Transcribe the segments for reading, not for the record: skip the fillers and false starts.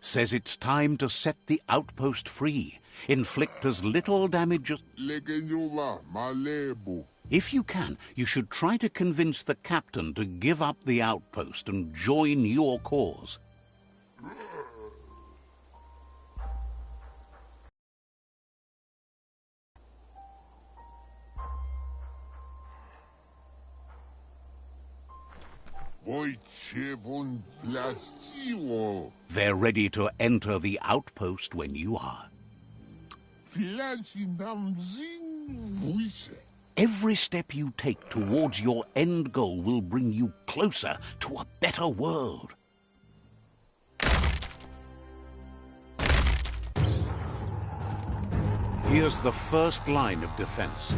Says it's time to set the outpost free. Inflict as little damage as... If you can, you should try to convince the captain to give up the outpost and join your cause. They're ready to enter the outpost when you are. Every step you take towards your end goal will bring you closer to a better world. Here's the first line of defense.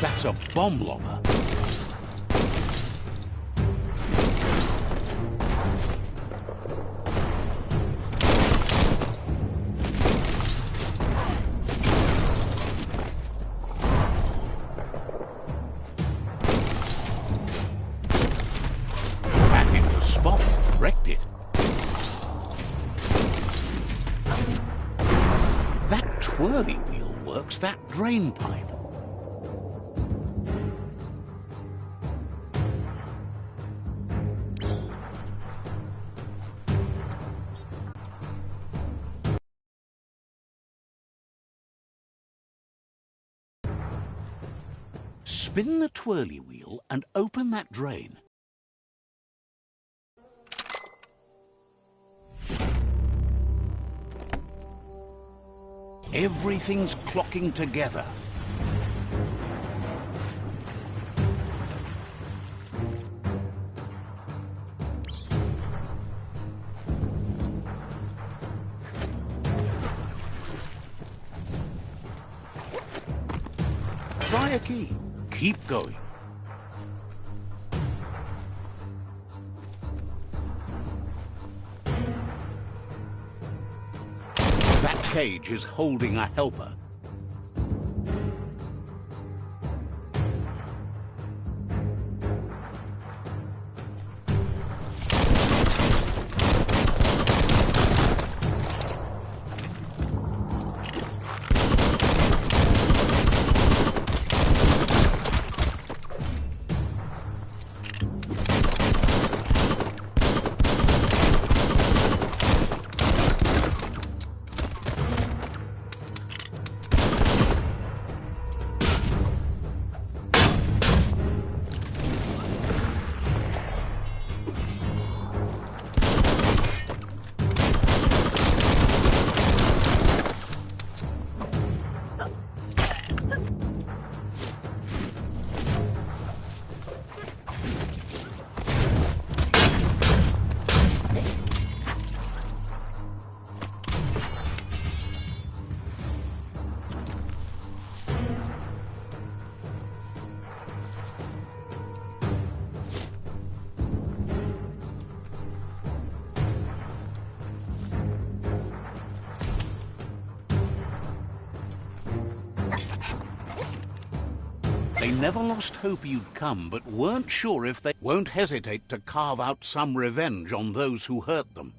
That's a bomb lobber. Back into the spot. Wrecked it. That twirly wheel works that drain pipe. Spin the twirly wheel and open that drain. Everything's clocking together. Try a key. Keep going. That cage is holding a helper. They never lost hope you'd come, but weren't sure if they won't hesitate to carve out some revenge on those who hurt them.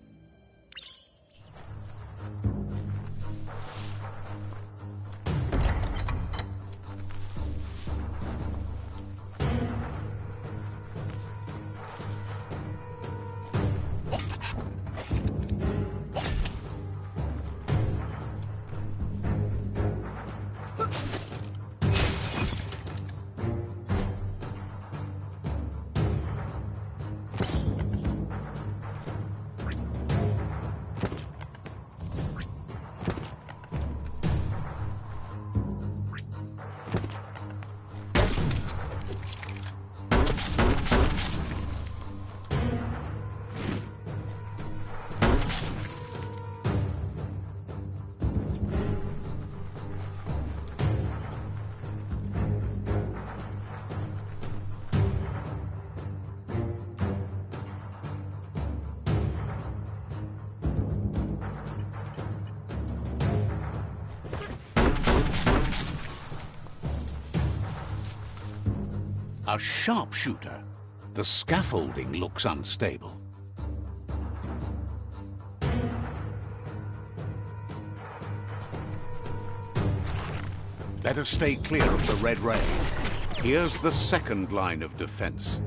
A sharpshooter. The scaffolding looks unstable. Better stay clear of the red ray. Here's the second line of defense.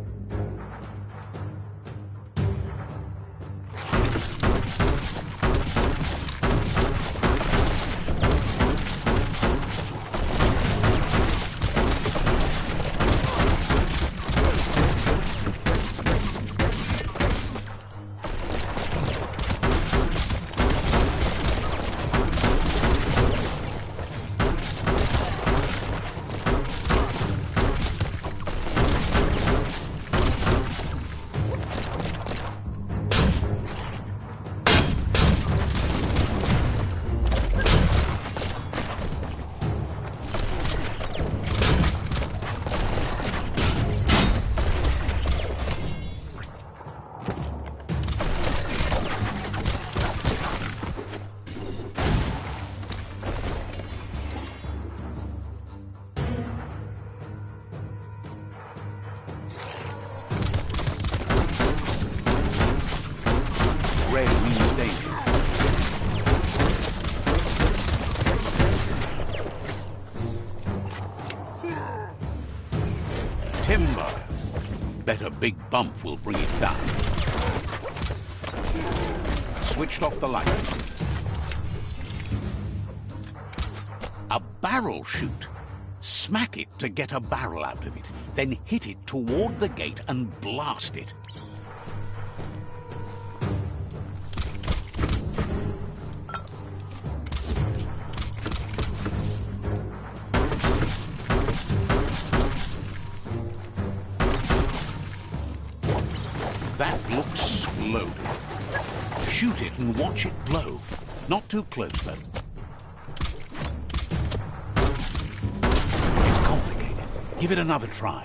Timber. Bet a big bump will bring it down. Switched off the light. A barrel shoot. Smack it to get a barrel out of it. Then hit it toward the gate and blast it. That looks loaded. Shoot it and watch it blow. Not too close, though. It's complicated. Give it another try.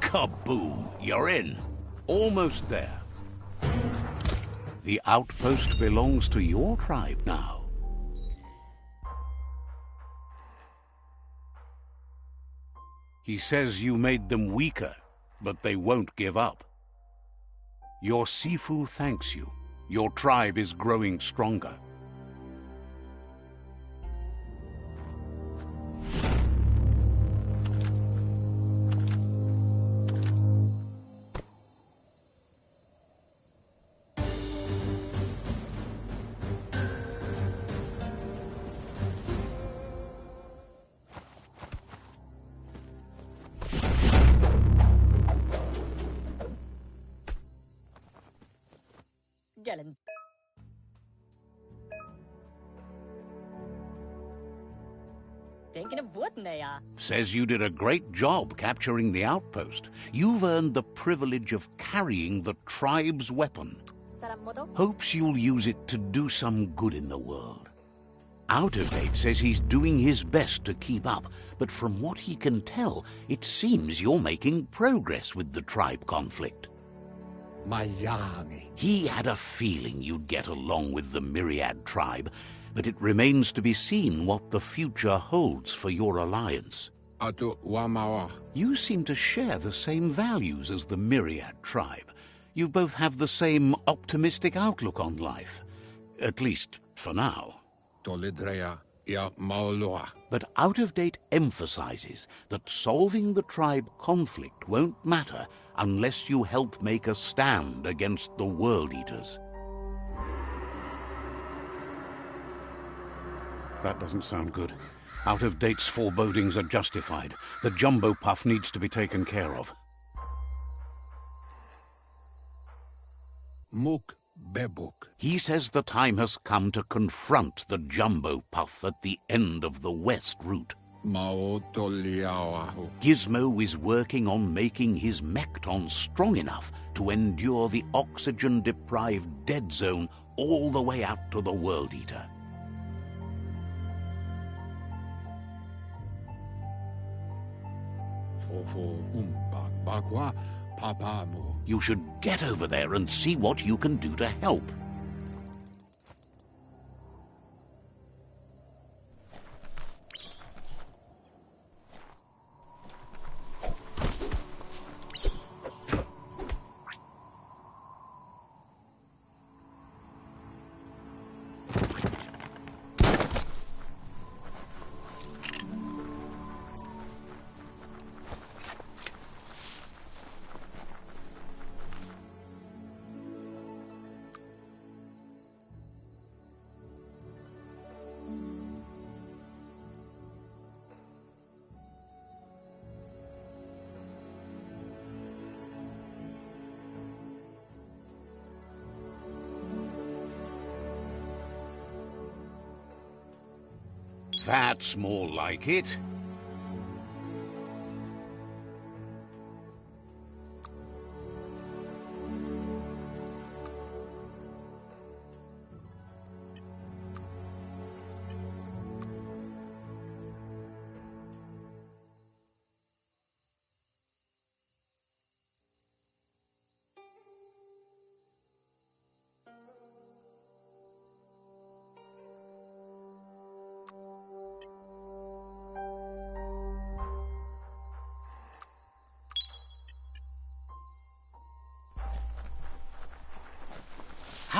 Kaboom! You're in. Almost there. The outpost belongs to your tribe now. He says you made them weaker, but they won't give up. Your Sifu thanks you. Your tribe is growing stronger. Says you did a great job capturing the outpost. You've earned the privilege of carrying the tribe's weapon. Hopes you'll use it to do some good in the world. Out of Date says he's doing his best to keep up, but from what he can tell, it seems you're making progress with the tribe conflict. He had a feeling you'd get along with the Myriad tribe, but it remains to be seen what the future holds for your alliance. You seem to share the same values as the Myriad tribe. You both have the same optimistic outlook on life. At least, for now. But Out of Date emphasizes that solving the tribe conflict won't matter unless you help make a stand against the World Eaters. That doesn't sound good. Out of Date's forebodings are justified. The jumbo puff needs to be taken care of. He says the time has come to confront the jumbo puff at the end of the west route. Gizmo is working on making his Mekton strong enough to endure the oxygen-deprived dead zone all the way out to the World Eater. You should get over there and see what you can do to help. That's more like it.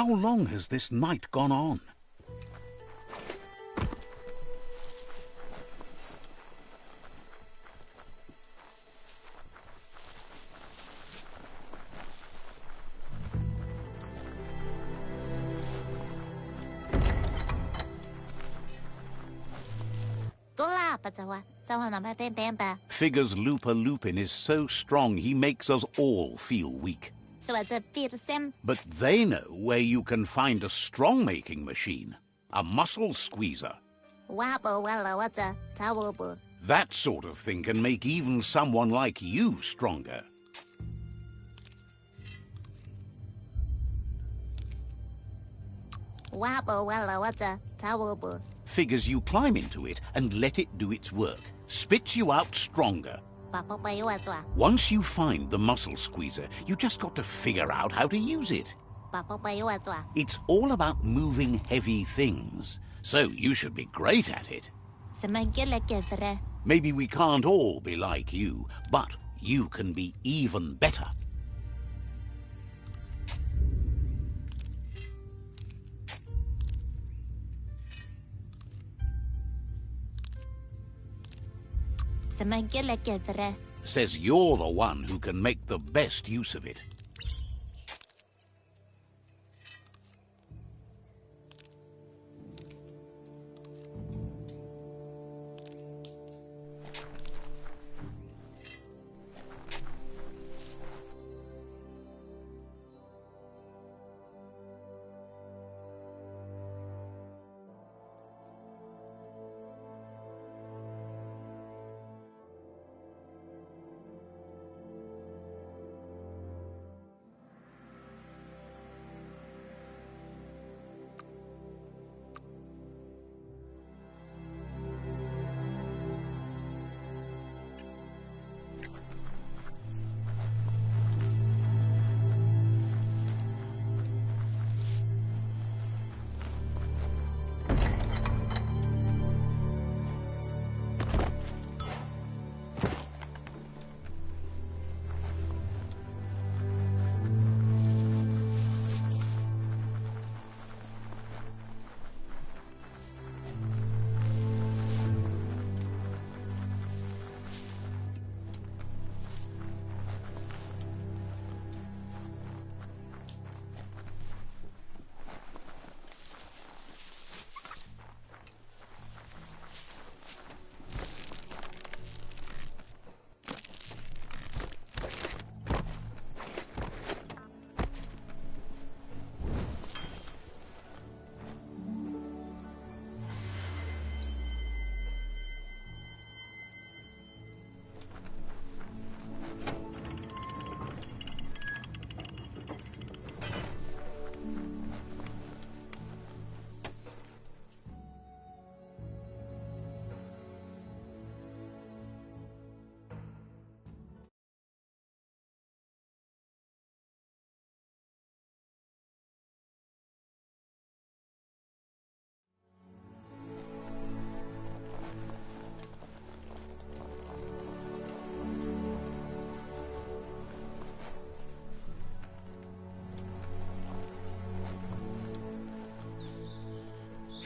How long has this night gone on? Figures Looper Lupin is so strong he makes us all feel weak. But they know where you can find a strong-making machine, a muscle squeezer. That sort of thing can make even someone like you stronger. Figures you climb into it and let it do its work. Spits you out stronger. Once you find the muscle squeezer, you just got to figure out how to use it. It's all about moving heavy things, so you should be great at it. Maybe we can't all be like you, but you can be even better. Says you're the one who can make the best use of it.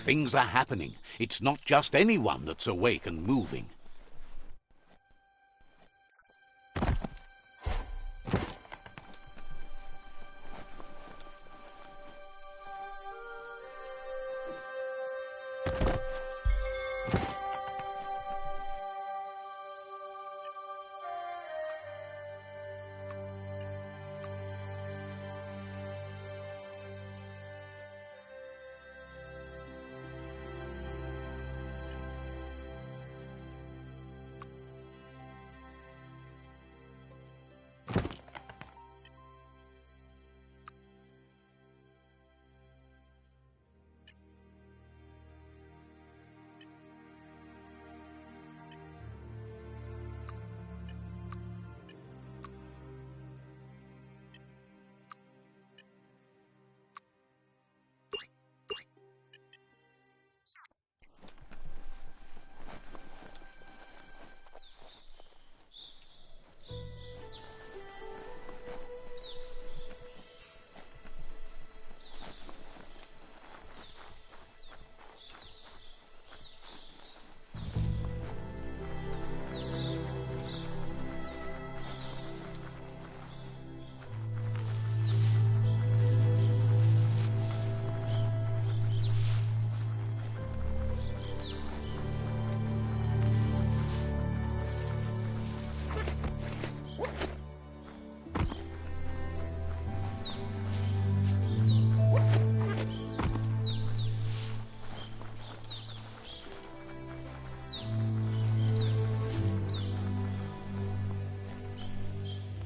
Things are happening. It's not just anyone that's awake and moving.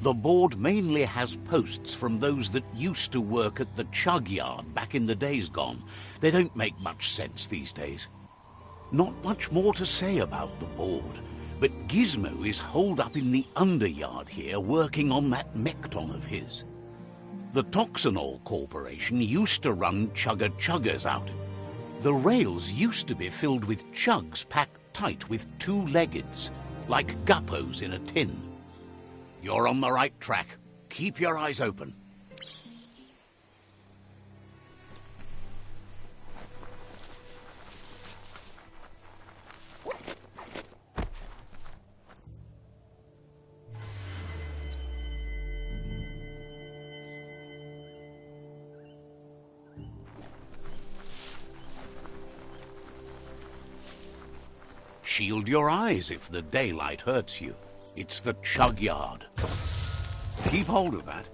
The board mainly has posts from those that used to work at the chug yard back in the days gone. They don't make much sense these days. Not much more to say about the board, but Gizmo is holed up in the underyard here working on that mekton of his. The Toxanol Corporation used to run chugger-chuggers out. The rails used to be filled with chugs packed tight with two-leggeds, like guppos in a tin. You're on the right track. Keep your eyes open. Shield your eyes if the daylight hurts you. It's the chug yard. Keep hold of that.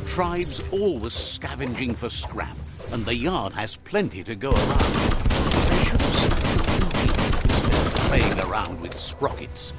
Tribes always scavenging for scrap, and the yard has plenty to go around. They should have stuck instead of playing around with sprockets.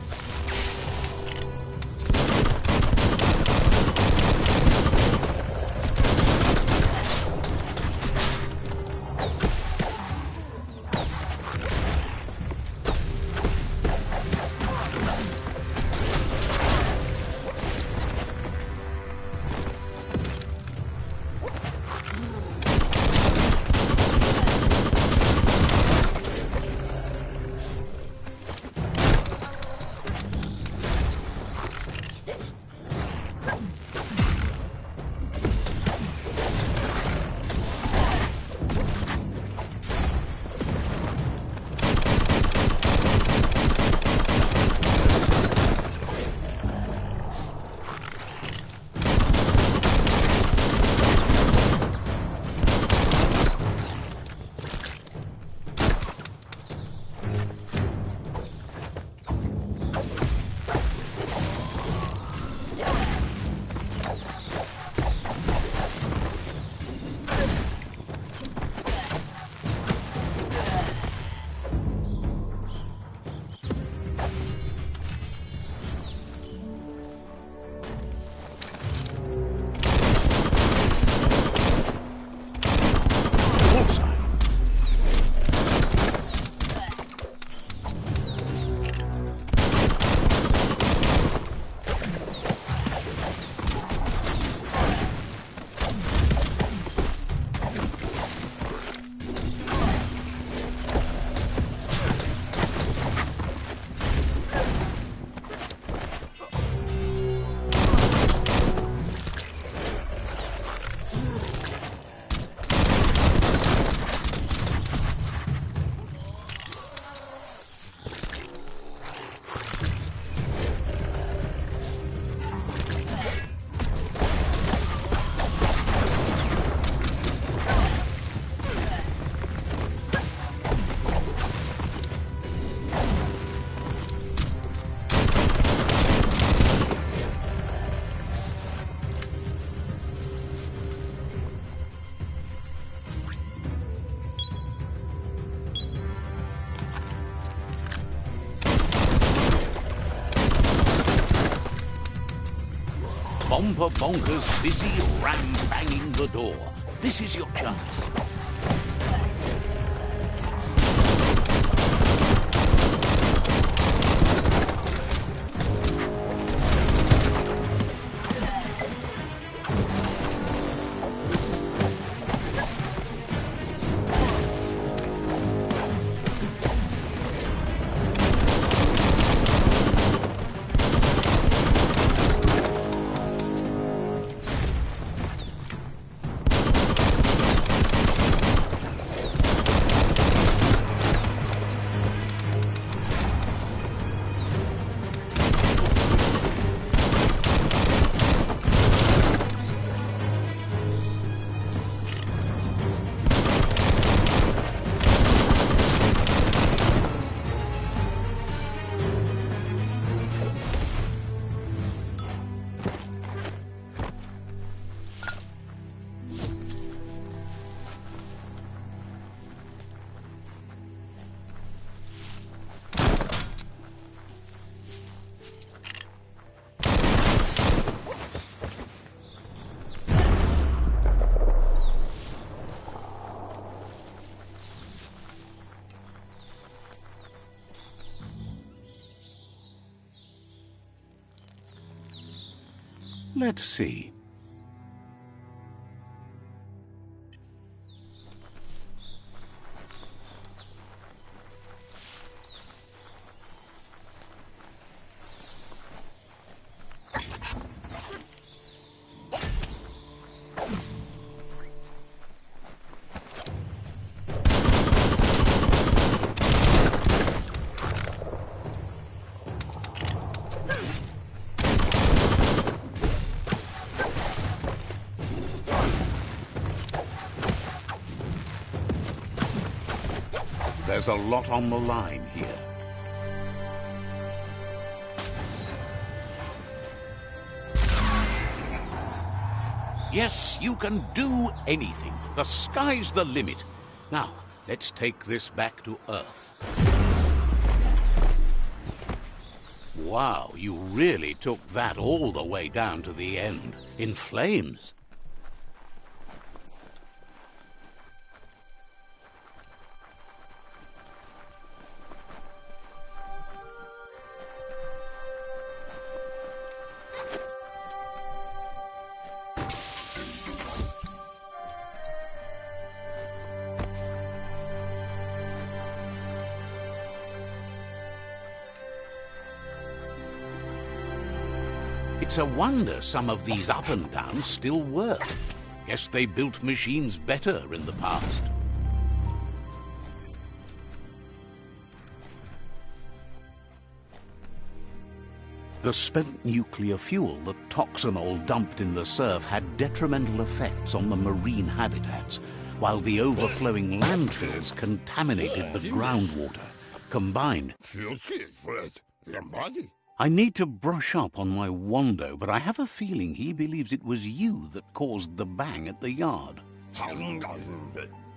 Bomper Bonker's busy ram-banging the door. This is your chance. Let's see. There's a lot on the line here. Yes, you can do anything. The sky's the limit. Now, let's take this back to Earth. Wow, you really took that all the way down to the end, in flames. It's a wonder some of these up and downs still work. Guess they built machines better in the past. The spent nuclear fuel that Toxanol dumped in the surf had detrimental effects on the marine habitats, while the overflowing landfills contaminated the groundwater. Combined, I need to brush up on my Wando, but I have a feeling he believes it was you that caused the bang at the yard.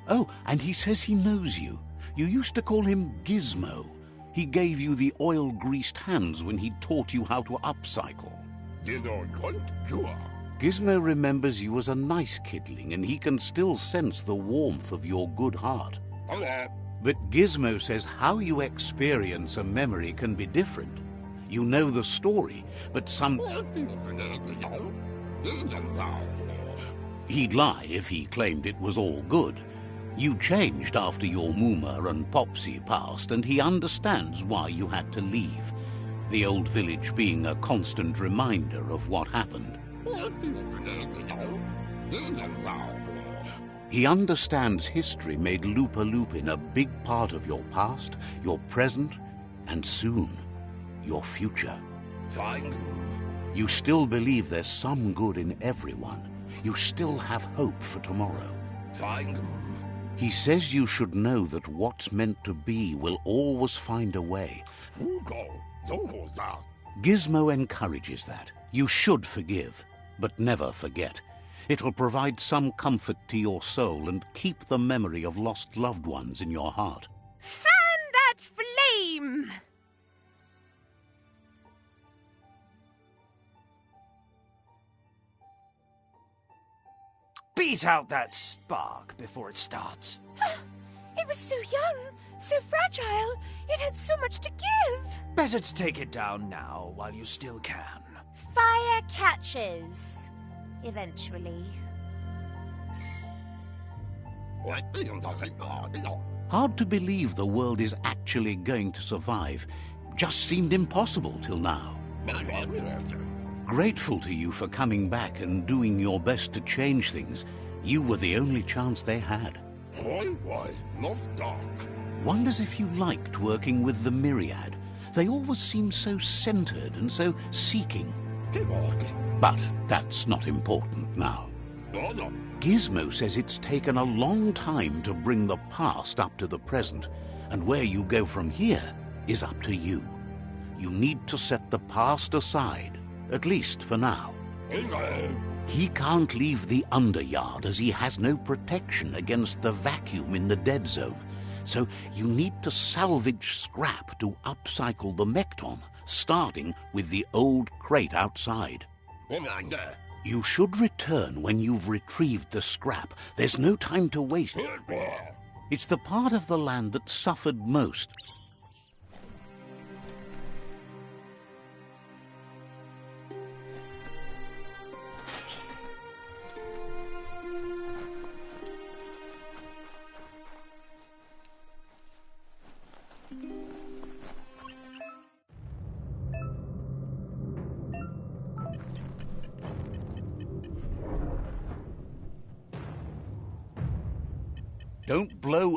Oh, and he says he knows you. You used to call him Gizmo. He gave you the oil-greased hands when he taught you how to upcycle. Gizmo remembers you as a nice kidling, and he can still sense the warmth of your good heart. But Gizmo says how you experience a memory can be different. You know the story, but he'd lie if he claimed it was all good. You changed after your Mooma and Popsy passed, and he understands why you had to leave. The old village being a constant reminder of what happened. He understands history made Lupa Lupin a big part of your past, your present, and soon, your future. You still believe there's some good in everyone. You still have hope for tomorrow. He says you should know that what's meant to be will always find a way. Gizmo encourages that. You should forgive, but never forget. It'll provide some comfort to your soul and keep the memory of lost loved ones in your heart. Fan that flame! Beat out that spark before it starts. It was so young, so fragile. It had so much to give. Better to take it down now while you still can. Fire catches. Eventually. Hard to believe the world is actually going to survive. Just seemed impossible till now. Grateful to you for coming back and doing your best to change things. You were the only chance they had. Wonders if you liked working with the Myriad. They always seemed so centered and so seeking. But that's not important now. Gizmo says it's taken a long time to bring the past up to the present, and where you go from here is up to you. You need to set the past aside, at least for now. He can't leave the underyard as he has no protection against the vacuum in the dead zone. So you need to salvage scrap to upcycle the Mekton, starting with the old crate outside. You should return when you've retrieved the scrap. There's no time to waste. It's the part of the land that suffered most. Don't blow...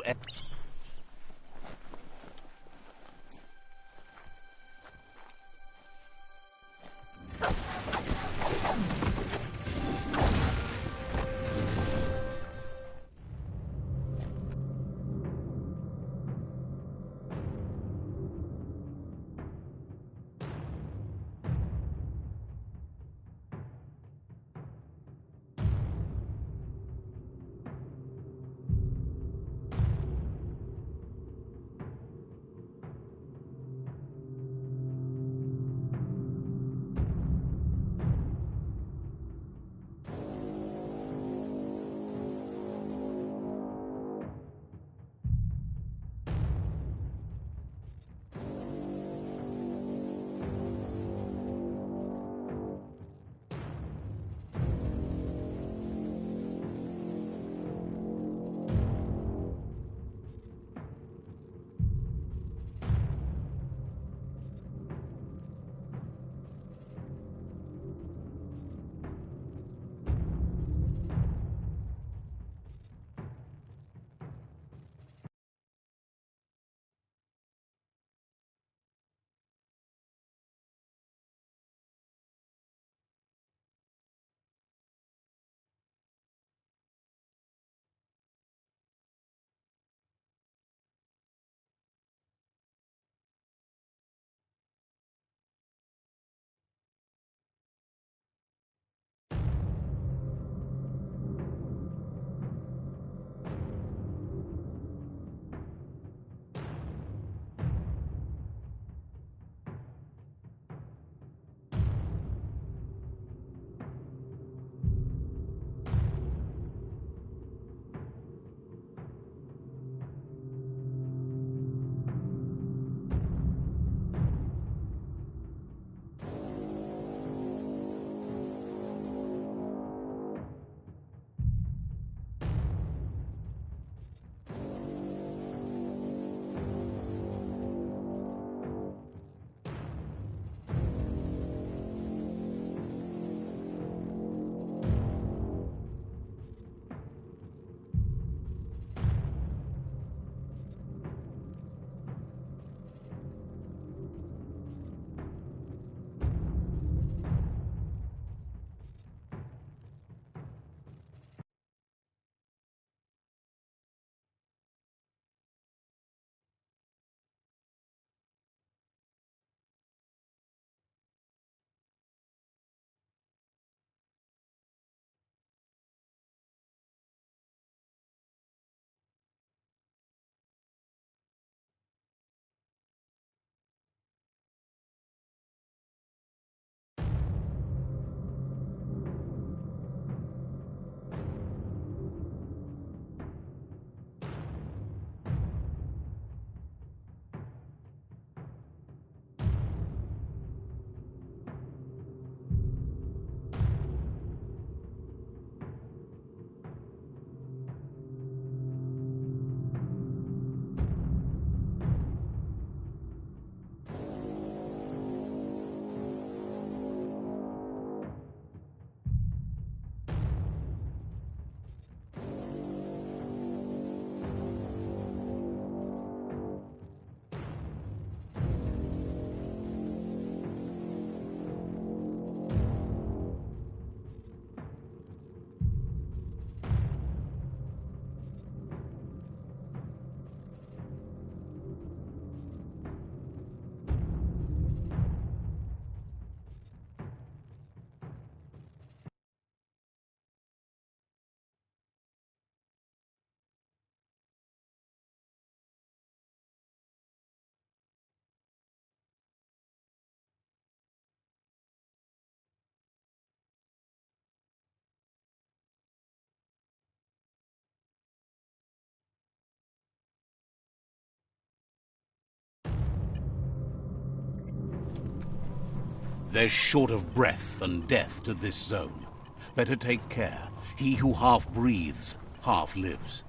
There's short of breath and death to this zone. Better take care. He who half breathes, half lives.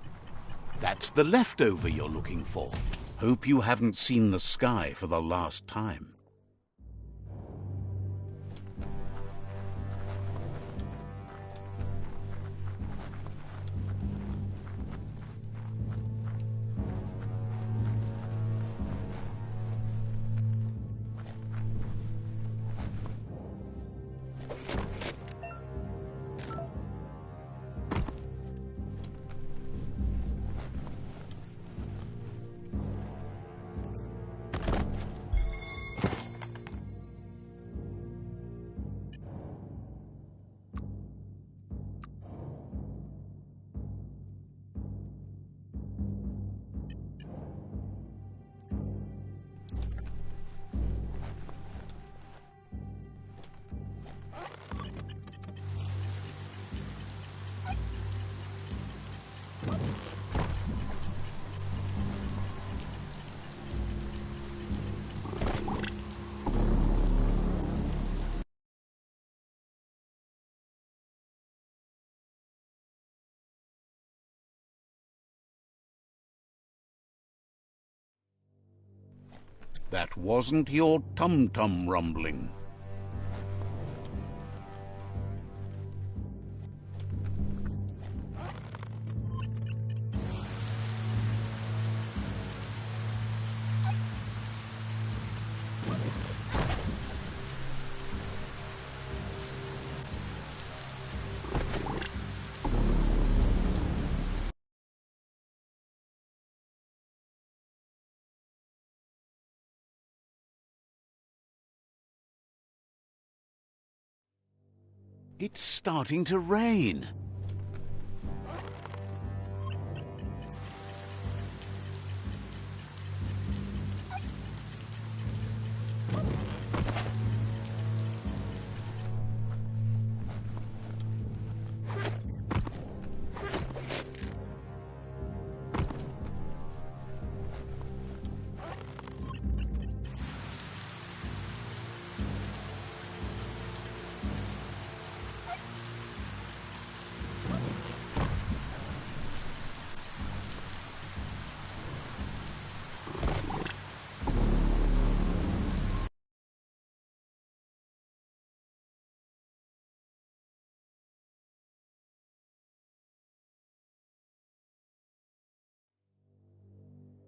That's the leftover you're looking for. Hope you haven't seen the sky for the last time. That wasn't your tum-tum rumbling. It's starting to rain.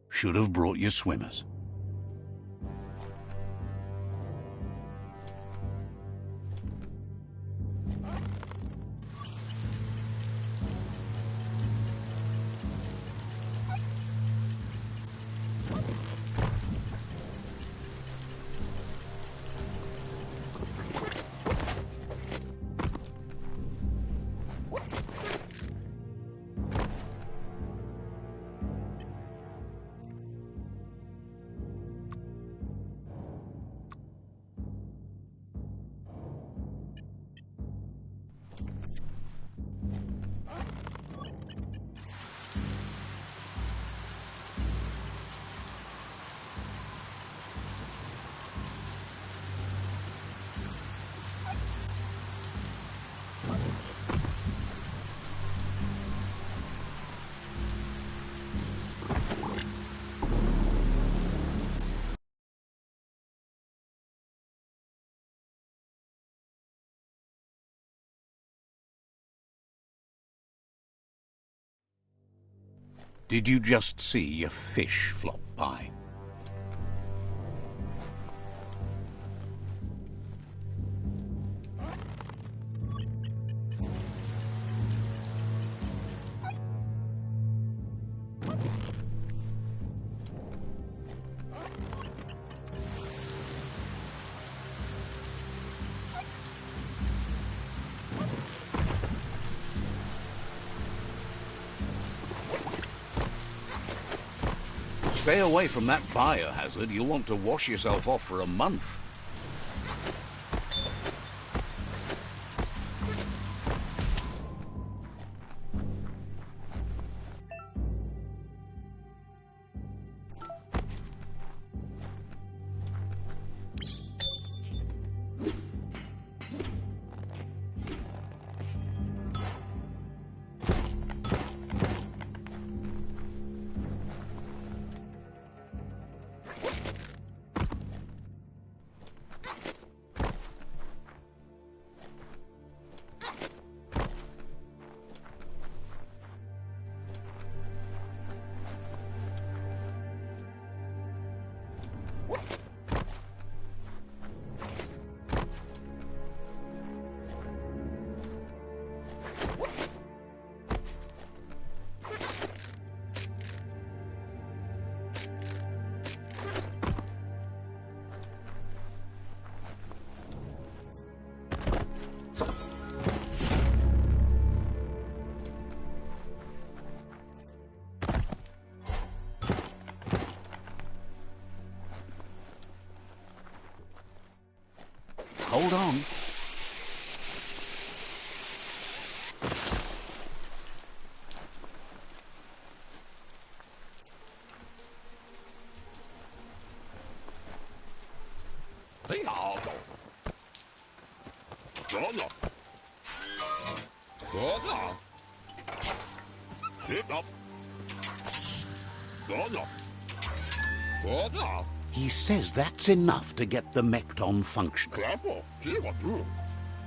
Should have brought your swimmers. Did you just see a fish flop by? Stay away from that biohazard. You'll want to wash yourself off for a month. Hold on. He says that's enough to get the Mekton functioning.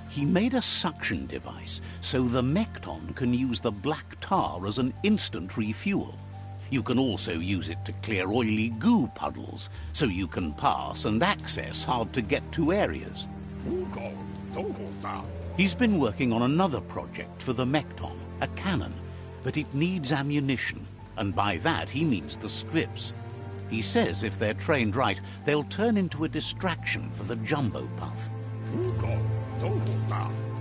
He made a suction device so the Mekton can use the black tar as an instant refuel. You can also use it to clear oily goo puddles, so you can pass and access hard-to-get-to areas. He's been working on another project for the Mekton, a cannon, but it needs ammunition, and by that he means the scripts. He says if they're trained right, they'll turn into a distraction for the jumbo puff.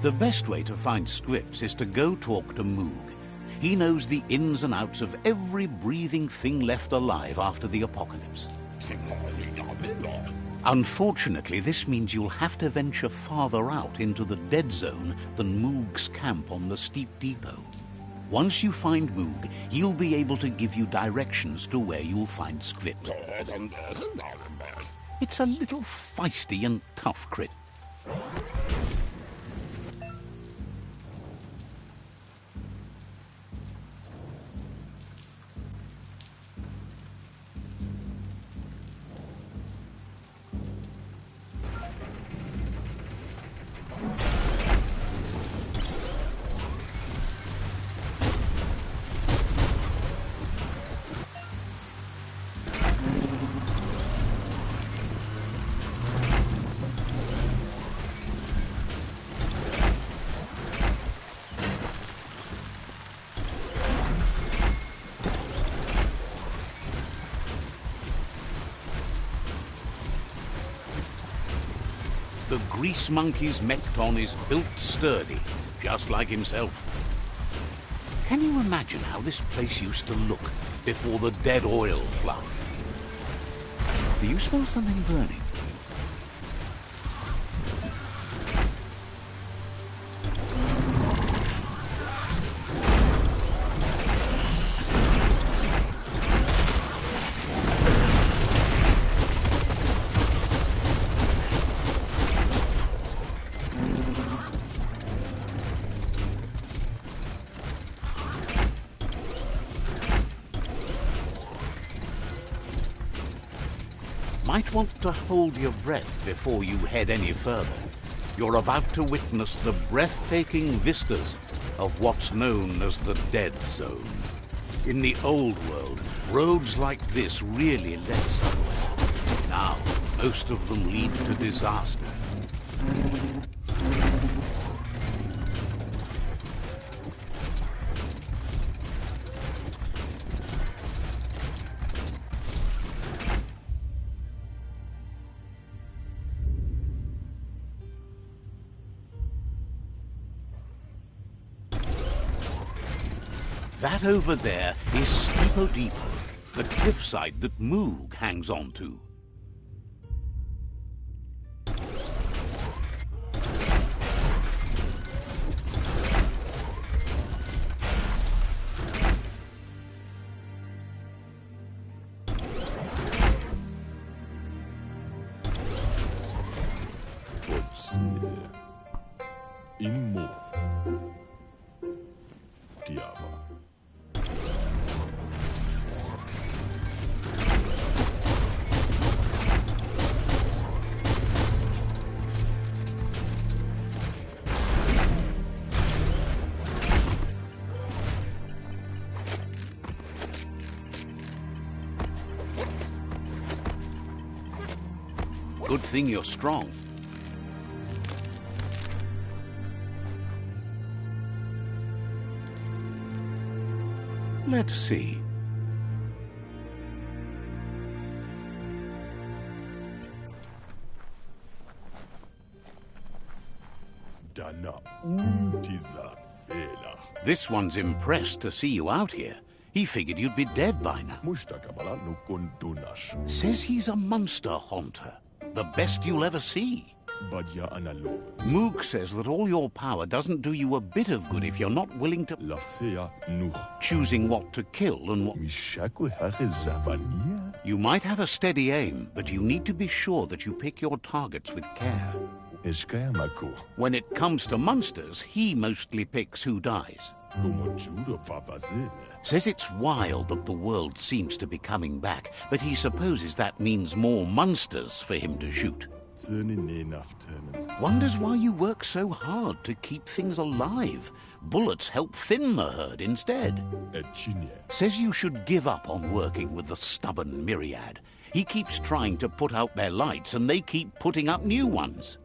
The best way to find scripts is to go talk to Moog. He knows the ins and outs of every breathing thing left alive after the apocalypse. Unfortunately, this means you'll have to venture farther out into the dead zone than Moog's camp on the steep depot. Once you find Moog, he'll be able to give you directions to where you'll find script. It's a little feisty and tough crit. The grease monkey's Mekton is built sturdy, just like himself. Can you imagine how this place used to look before the dead oil flood? Do you smell something burning? Might want to hold your breath before you head any further. You're about to witness the breathtaking vistas of what's known as the Dead Zone. In the old world, roads like this really led somewhere. Now, most of them lead to disaster. That over there is Steepo Depot, the cliffside that Moog hangs on to. Good thing you're strong. Let's see. This one's impressed to see you out here. He figured you'd be dead by now. Says he's a monster haunter. The best you'll ever see. Moog says that all your power doesn't do you a bit of good if you're not willing to... choosing what to kill and what... You might have a steady aim, but you need to be sure that you pick your targets with care. When it comes to monsters, he mostly picks who dies. Says it's wild that the world seems to be coming back, but he supposes that means more monsters for him to shoot. Wonders why you work so hard to keep things alive. Bullets help thin the herd instead. Says you should give up on working with the stubborn myriad. He keeps trying to put out their lights and they keep putting up new ones.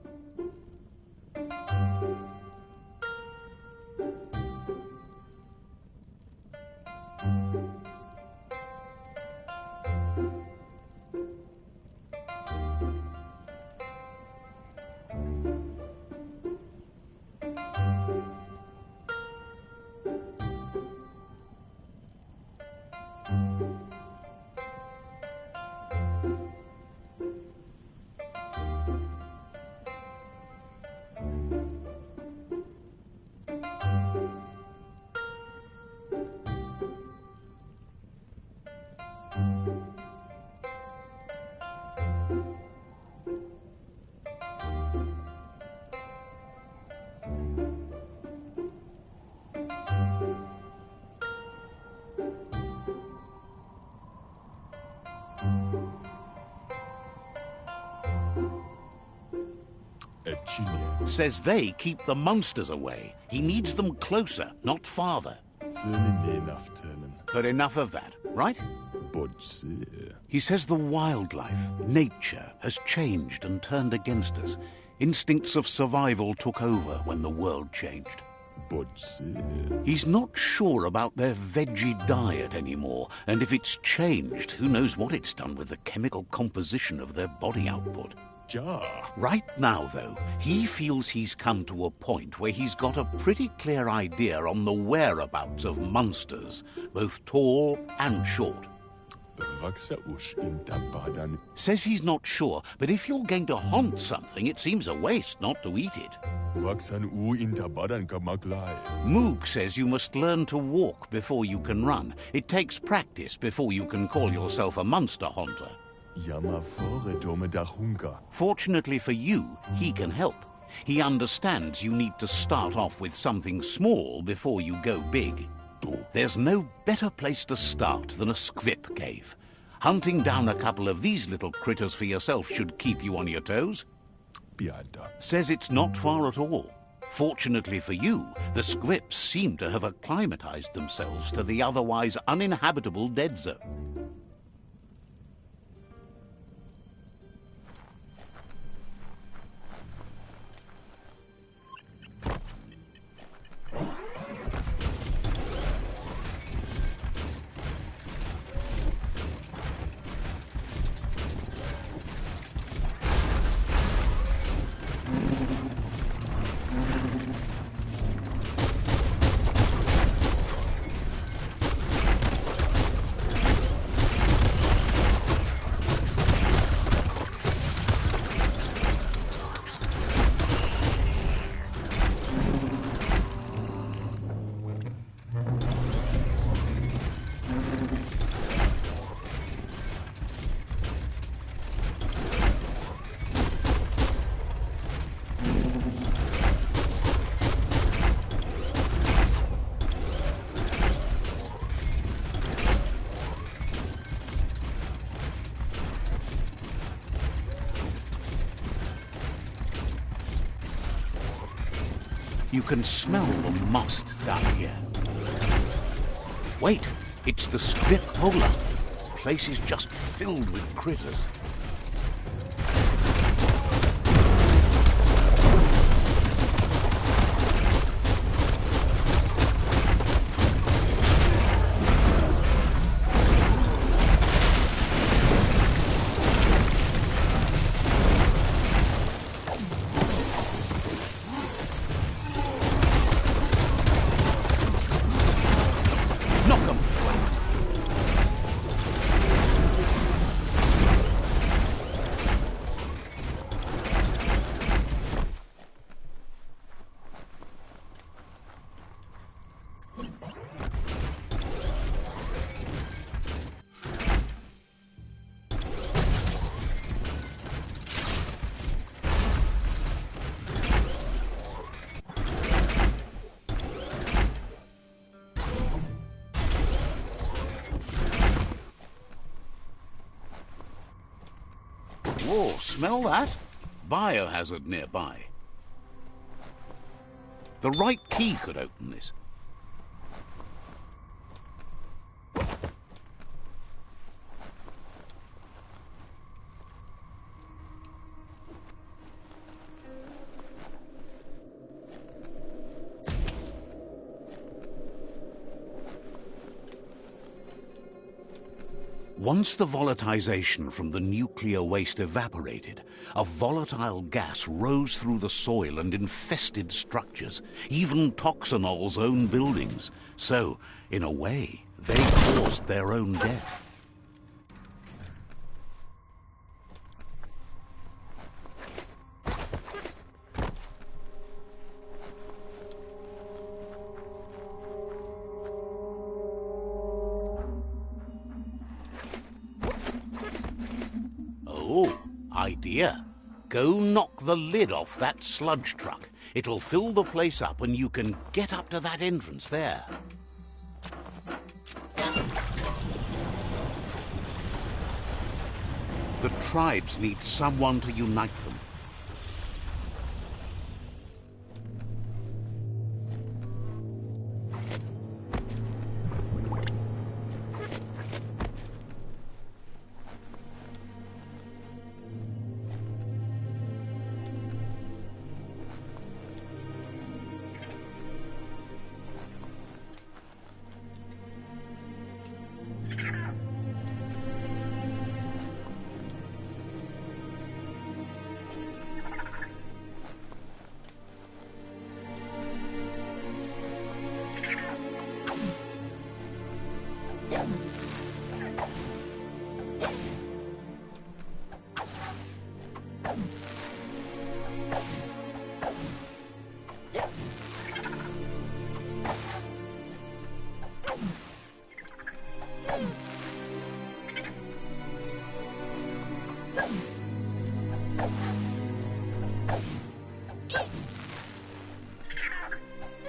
Says they keep the monsters away. He needs them closer, not farther. But enough of that, right? He says the wildlife, nature, has changed and turned against us. Instincts of survival took over when the world changed. He's not sure about their veggie diet anymore, and if it's changed, who knows what it's done with the chemical composition of their body output. Right now, though, he feels he's come to a point where he's got a pretty clear idea on the whereabouts of monsters, both tall and short. Says he's not sure, but if you're going to haunt something, it seems a waste not to eat it. Moog says you must learn to walk before you can run. It takes practice before you can call yourself a monster haunter. Fortunately for you, he can help. He understands you need to start off with something small before you go big. There's no better place to start than a squip cave. Hunting down a couple of these little critters for yourself should keep you on your toes. Says it's not far at all. Fortunately for you, the squips seem to have acclimatized themselves to the otherwise uninhabitable dead zone. You can smell the must down here. Wait, it's the script polar. The place is just filled with critters. Oh, smell that? Biohazard nearby. The right key could open this. Once the volatilization from the nuclear waste evaporated, a volatile gas rose through the soil and infested structures, even Toxanol's own buildings. So, in a way, they caused their own death. Oh, idea. Go knock the lid off that sludge truck. It'll fill the place up and you can get up to that entrance there. The tribes need someone to unite them.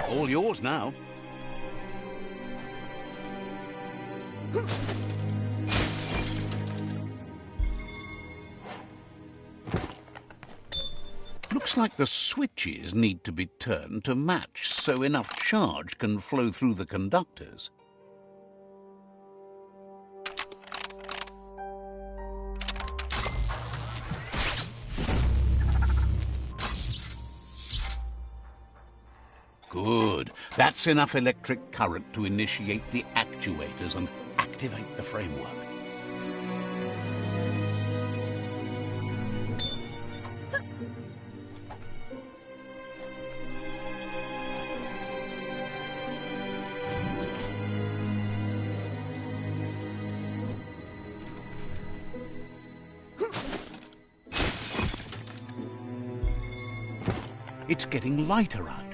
All yours now. Looks like the switches need to be turned to match so enough charge can flow through the conductors. Good. That's enough electric current to initiate the actuators and activate the framework. It's getting lighter out.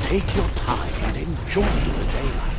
Take your time and enjoy the daylight.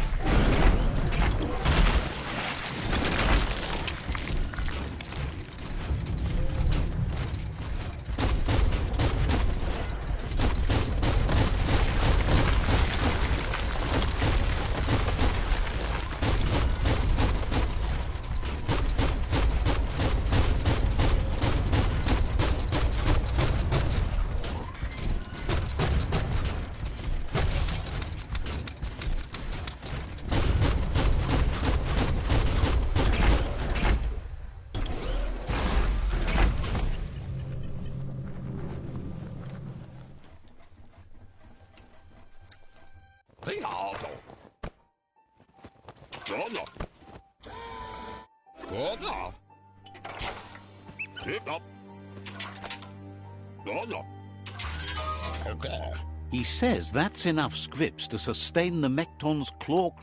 He says that's enough scripts to sustain the Mekton's claw.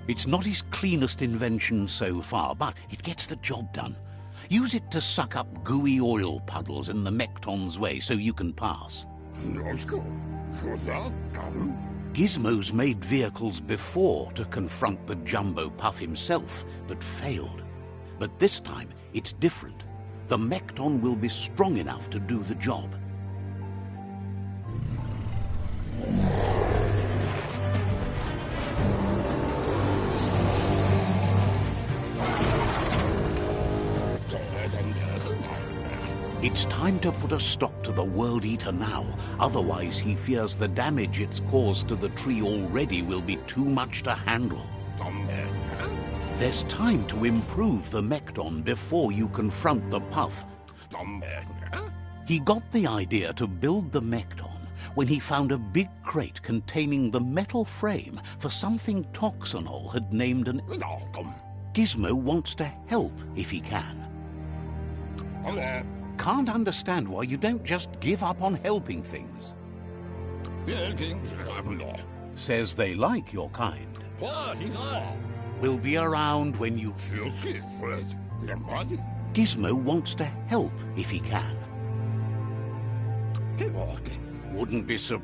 It's not his cleanest invention so far, but it gets the job done. Use it to suck up gooey oil puddles in the Mekton's way so you can pass. Gizmo's made vehicles before to confront the Jumbo Puff himself, but failed. But this time, it's different. The Mekton will be strong enough to do the job. It's time to put a stop to the World Eater now, otherwise he fears the damage it's caused to the tree already will be too much to handle. There's time to improve the Mekton before you confront the Puff. He got the idea to build the Mekton when he found a big crate containing the metal frame for something Toxanol had named an... Gizmo wants to help if he can. Can't understand why you don't just give up on helping things. Says they like your kind. Will be around when you... Gizmo wants to help if he can. Wouldn't be so...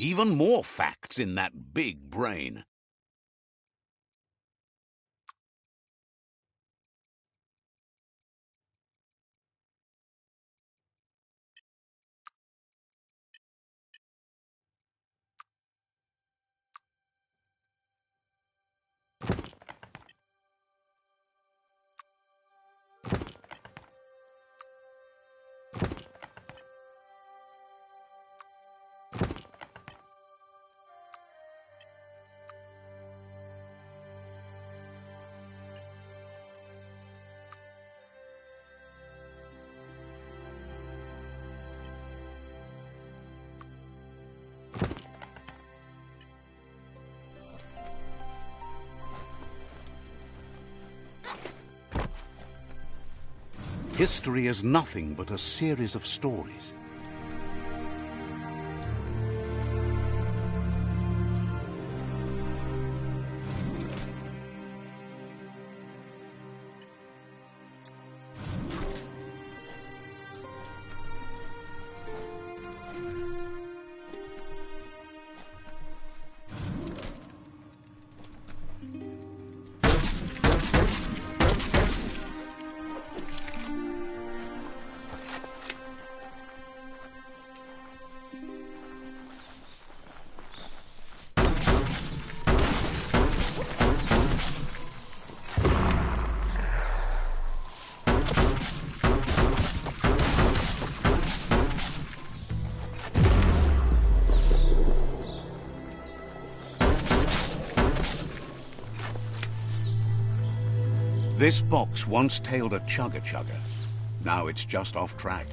Even more facts in that big brain. history is nothing but a series of stories. This box once tailed a chugga-chugga. Now it's just off track.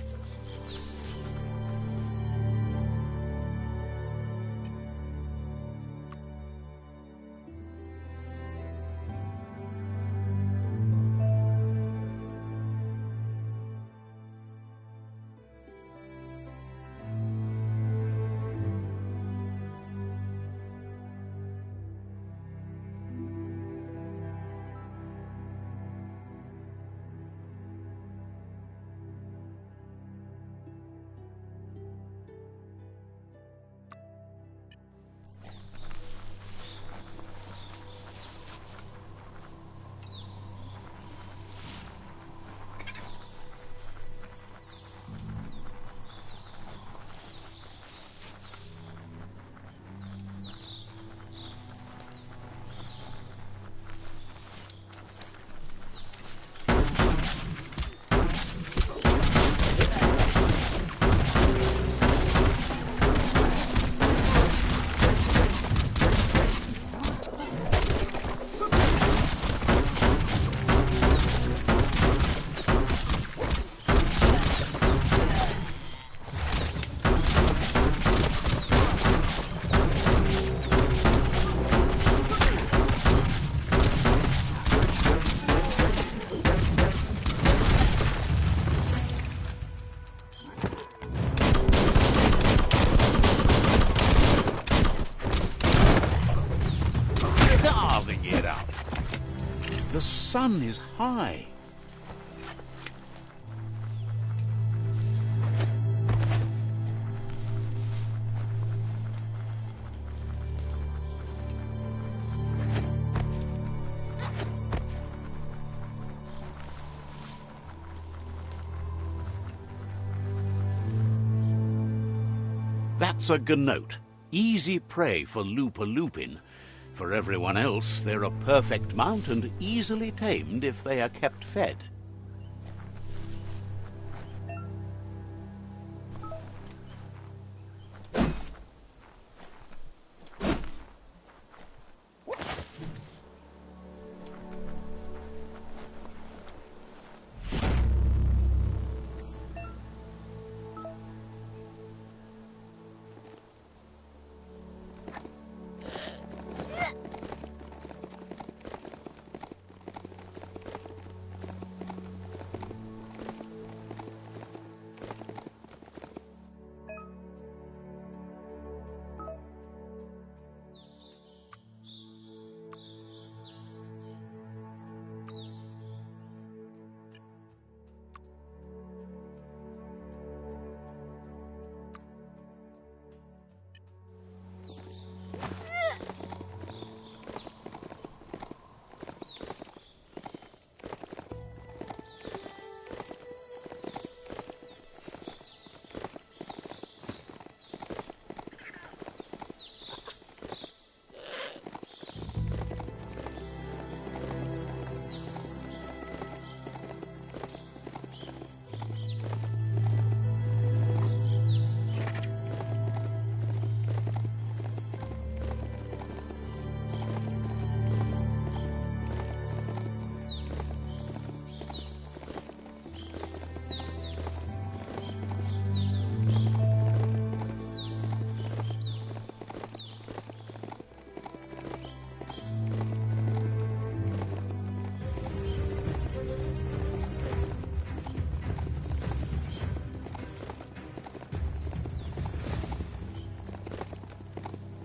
The sun is high. That's a ganote. Easy prey for Lupin. For everyone else, they're a perfect mount and easily tamed if they are kept fed.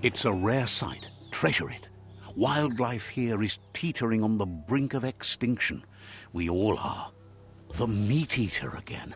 It's a rare sight. Treasure it. Wildlife here is teetering on the brink of extinction. We all are. The meat eater again.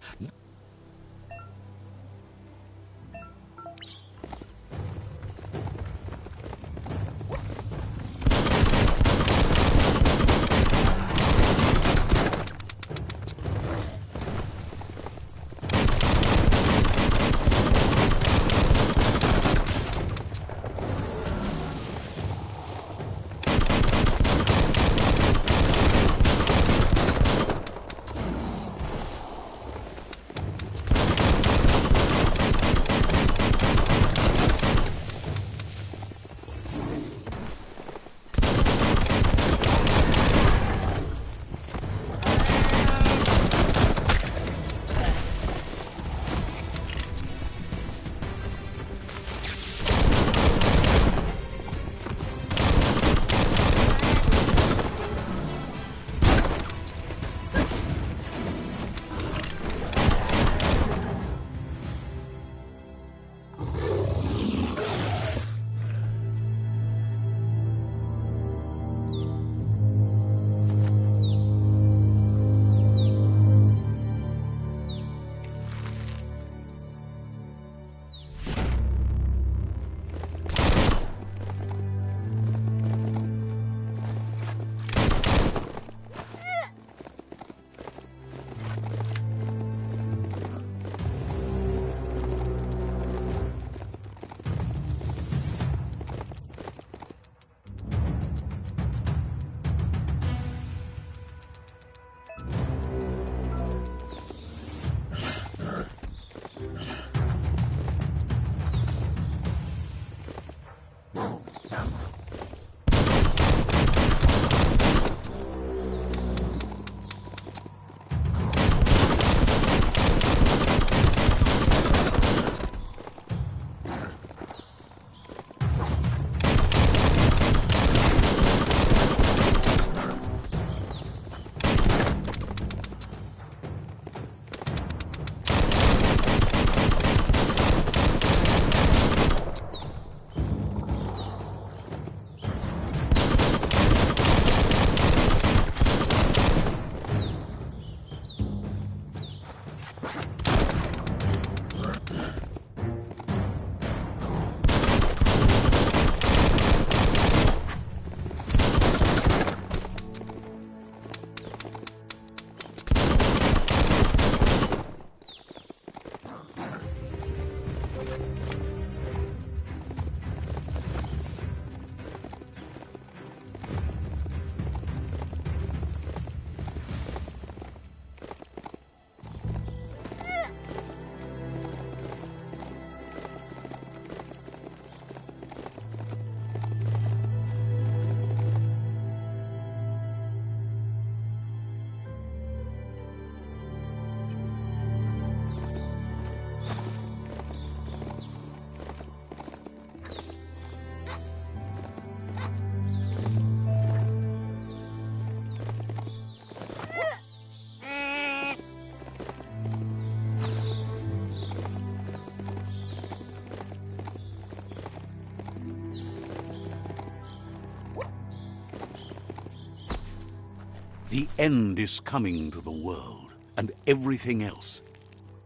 The end is coming to the world, and everything else.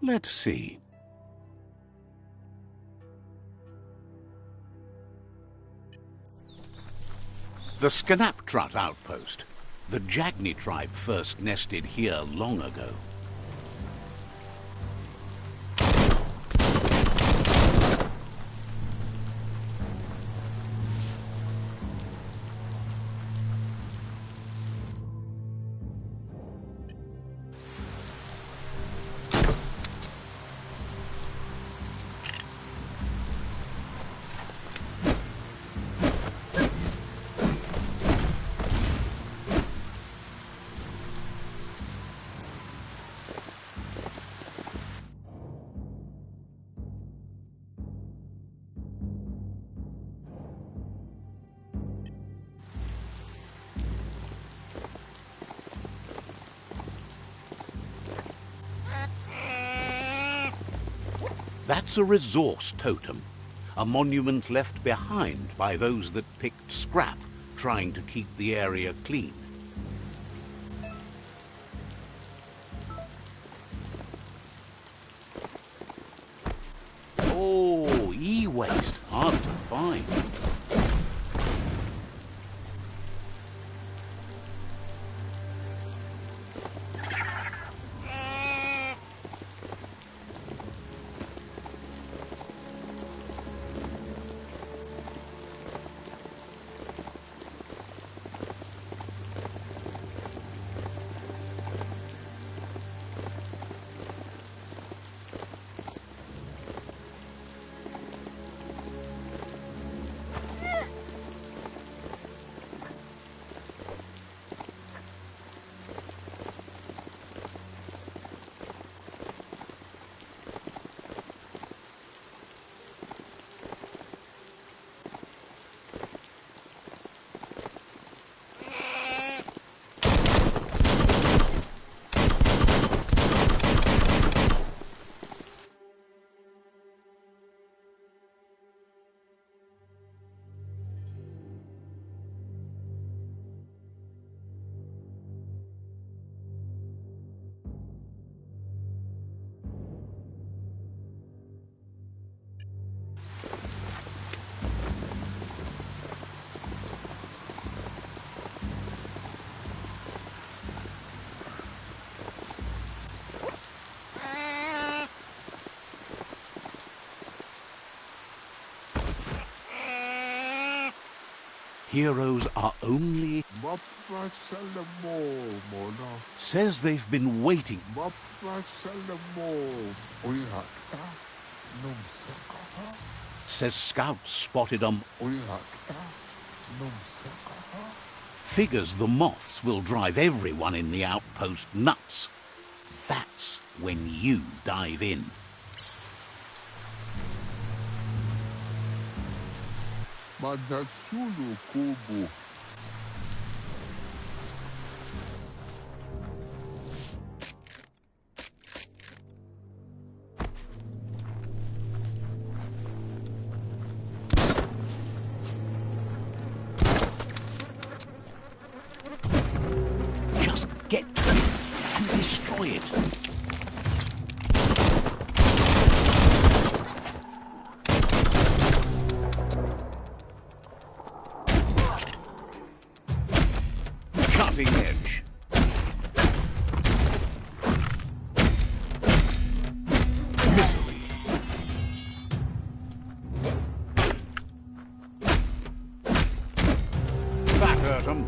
Let's see. The Skanaptrut outpost. The Jagni tribe first nested here long ago. That's a resource totem. a monument left behind by those that picked scrap, trying to keep the area clean. Oh, e-waste, hard to find. Heroes are only... Says they've been waiting. Says scouts spotted them. Figures the moths will drive everyone in the outpost nuts. That's when you dive in. Just get to it and destroy it. Cutting edge. Misery. That hurt 'em.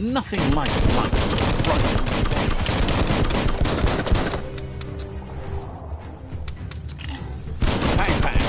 Nothing like light to brighten the day. Bang, bang.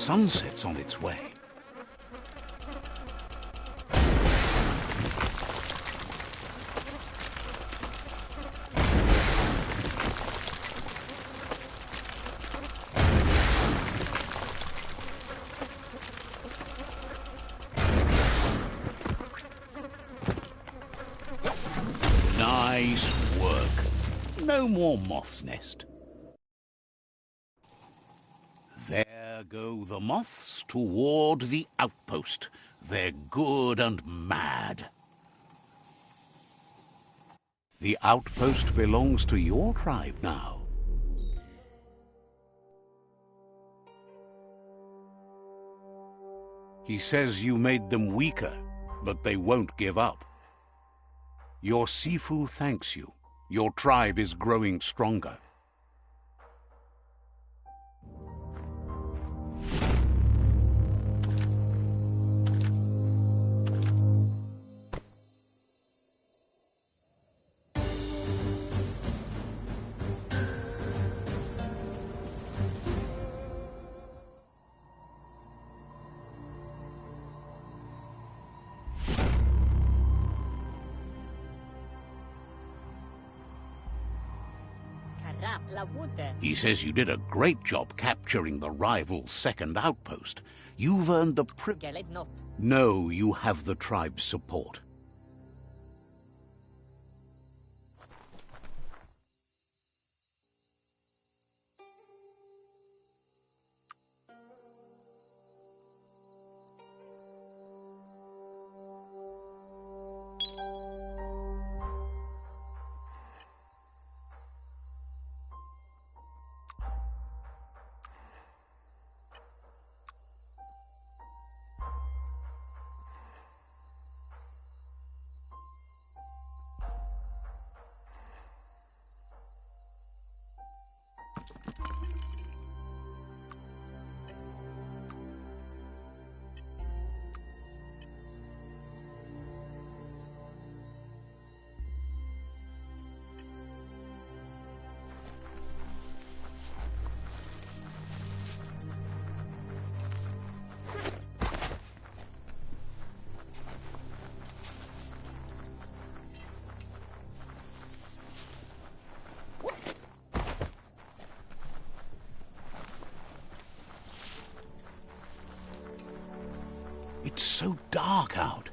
sunset's on its way. Nice work. No more moth's nest. There go the moths toward the outpost. They're good and mad. The outpost belongs to your tribe now. He says you made them weaker, but they won't give up. Your Sifu thanks you. Your tribe is growing stronger. He says you did a great job capturing the rival's second outpost. You've earned the No, you have the tribe's support. It's so dark out.